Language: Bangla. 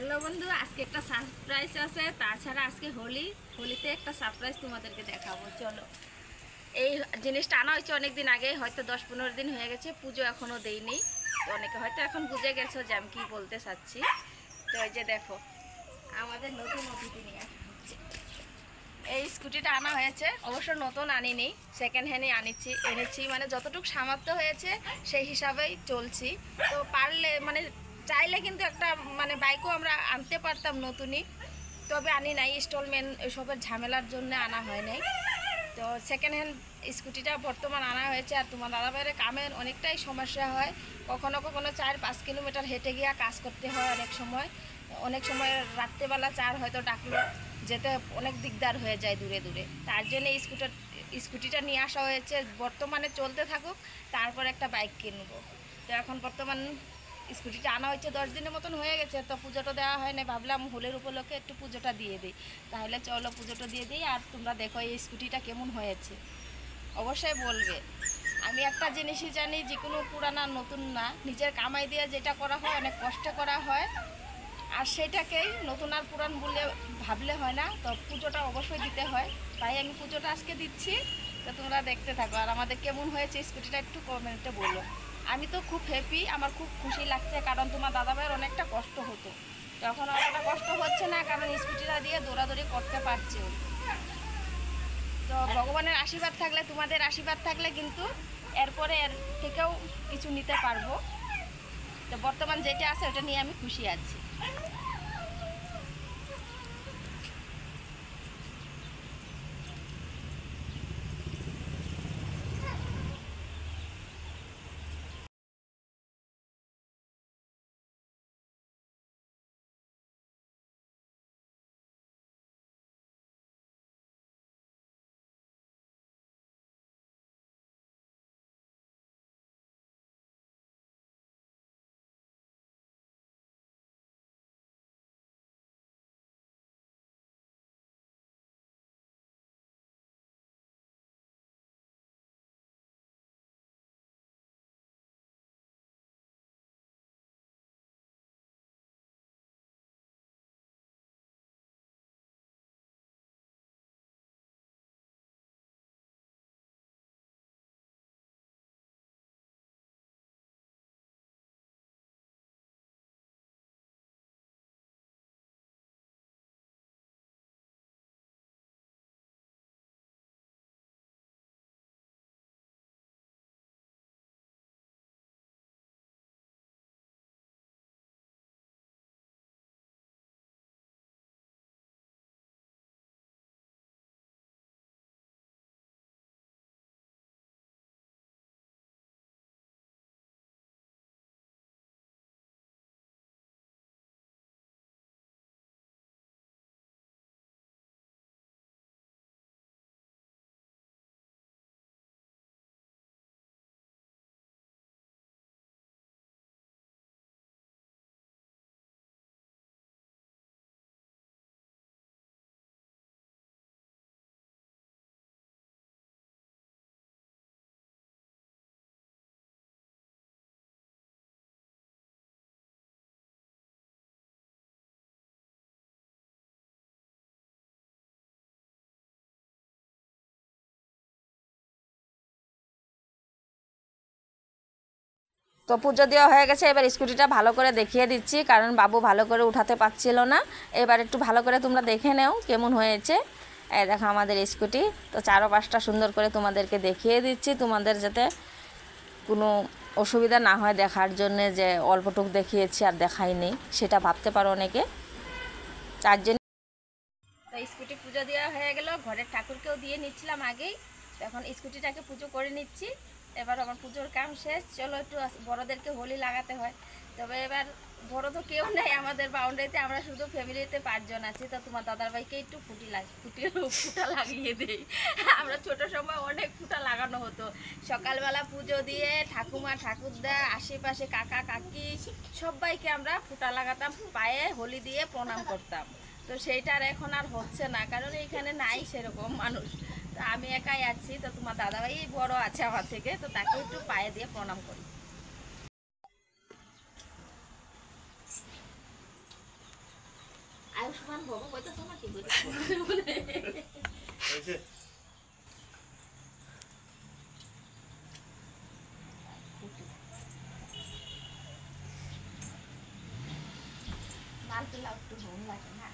হ্যালো বন্ধু, আজকে একটা সারপ্রাইজ আছে। তাছাড়া আজকে হোলিতে একটা সারপ্রাইজ তোমাদেরকে দেখাবো। চলো, এই জিনিসটা আনা হয়েছে অনেক দিন আগে, হয়তো 10-15 দিন হয়ে গেছে, পুজো এখনও দেইনি। তো অনেকে হয়তো এখন বুঝে গেছো যে আমি কী বলতে চাচ্ছি। তো এই যে দেখো, আমাদের নতুন অতিথি নিয়ে আসা হচ্ছে। এই স্কুটিটা আনা হয়েছে, অবশ্য নতুন আনিনি, সেকেন্ড হ্যান্ডই এনেছি। মানে যতটুকু সামর্থ্য হয়েছে সেই হিসাবেই চলছি। তো পারলে মানে চাইলে কিন্তু একটা মানে বাইকও আমরা আনতে পারতাম নতুনই, তবে আনি নাই। ইনস্টলমেন্ট এসবের ঝামেলার জন্য আনা হয় নাই। তো সেকেন্ড হ্যান্ড স্কুটিটা বর্তমান আনা হয়েছে। আর তোমার দাদাভাইয়ের কামের অনেকটাই সমস্যা হয়, কখনো কখনো 4-5 কিলোমিটার হেঁটে গিয়ে কাজ করতে হয়। অনেক সময় রাত্রেবেলা হয়তো ডাকলো যেতে অনেক দিকদার হয়ে যায় দূরে দূরে। তার জন্য স্কুটিটা নিয়ে আসা হয়েছে, বর্তমানে চলতে থাকুক, তারপর একটা বাইক কিনবো। তো এখন বর্তমান স্কুটিটা আনা হয়েছে, 10 দিনের মতন হয়ে গেছে। তো পুজোটা দেওয়া হয় না, ভাবলাম হোলির উপলক্ষে একটু পুজোটা দিয়ে দিই। তাহলে চলো পুজোটা দিয়ে দিই। আর তোমরা দেখো এই স্কুটিটা কেমন হয়েছে, অবশ্যই বলবে। আমি একটা জিনিসই জানি, যে কোনো পুরানা নতুন না, নিজের কামাই দিয়ে যেটা করা হয় অনেক কষ্ট করা হয়, আর সেটাকেই নতুন আর পুরান বলে ভাবলে হয় না। তো পুজোটা অবশ্যই দিতে হয়, তাই আমি পুজোটা আজকে দিচ্ছি। তো তোমরা দেখতে থাকো, আর আমাদের কেমন হয়েছে স্কুটিটা একটু কমেন্টে বলো। আমি তো খুব হ্যাপি, আমার খুব খুশি লাগছে, কারণ তোমার দাদাভাইয়ের অনেকটা কষ্ট হতো, তখন অতটা কষ্ট হচ্ছে না, কারণ স্কুটিটা দিয়ে দৌড়াদৌড়ি করতে পারছে। তো ভগবানের আশীর্বাদ থাকলে, তোমাদের আশীর্বাদ থাকলে কিন্তু এরপরে এর থেকেও কিছু নিতে পারবো। তো বর্তমান যেটা আছে ওটা নিয়ে আমি খুশি আছি। তো পুজো দেওয়া হয়ে গেছে, এবার স্কুটিটা ভালো করে দেখিয়ে দিচ্ছি, কারণ বাবু ভালো করে উঠাতে পারছিল না। এবার একটু ভালো করে তোমরা দেখে নাও কেমন হয়েছে। এই দেখো আমাদের স্কুটি। তো চারপাশটা সুন্দর করে তোমাদেরকে দেখিয়ে দিচ্ছি, তোমাদের যাতে কোনো অসুবিধা না হয় দেখার জন্যে, যে অল্পটুক দেখিয়েছি আর দেখাইনি, সেটা ভাবতে পারো অনেকে। তার জন্য তো স্কুটি পুজো দেওয়া হয়ে গেল, ঘরের ঠাকুরকেও দিয়ে নিচ্ছিলাম আগেই। এখন স্কুটিটাকে পুজো করে নিচ্ছি। এবার আমার পুজোর কাম শেষ। চলো একটু বড়োদেরকে হোলি লাগাতে হয়। তবে এবার বড় তো কেউ নেই আমাদের বাউন্ডারিতে, আমরা শুধু ফ্যামিলিতে 5 জন আছি। তো তোমার দাদার ভাইকে একটু ফুটা লাগিয়ে দিই। আমরা ছোট সময় অনেক ফুটা লাগানো হতো। সকালবেলা পুজো দিয়ে ঠাকুমা ঠাকুরদা আশেপাশে কাকা কাকি সবাইকে আমরা ফুটা লাগাতাম, পায়ে হোলি দিয়ে প্রণাম করতাম। তো সেইটার এখন আর হচ্ছে না, কারণ এইখানে নাই সেরকম মানুষ। তো আমি একাই আছি। তো তোমার দাদাভাই বড় আছে আমার থেকে, তো তাকে একটু পায়ে দিয়ে প্রণাম করি। আয়ুষ্মান ভব কইতাছ না কি হয়েছে? মাল পেলাও একটু ভালো লাগে না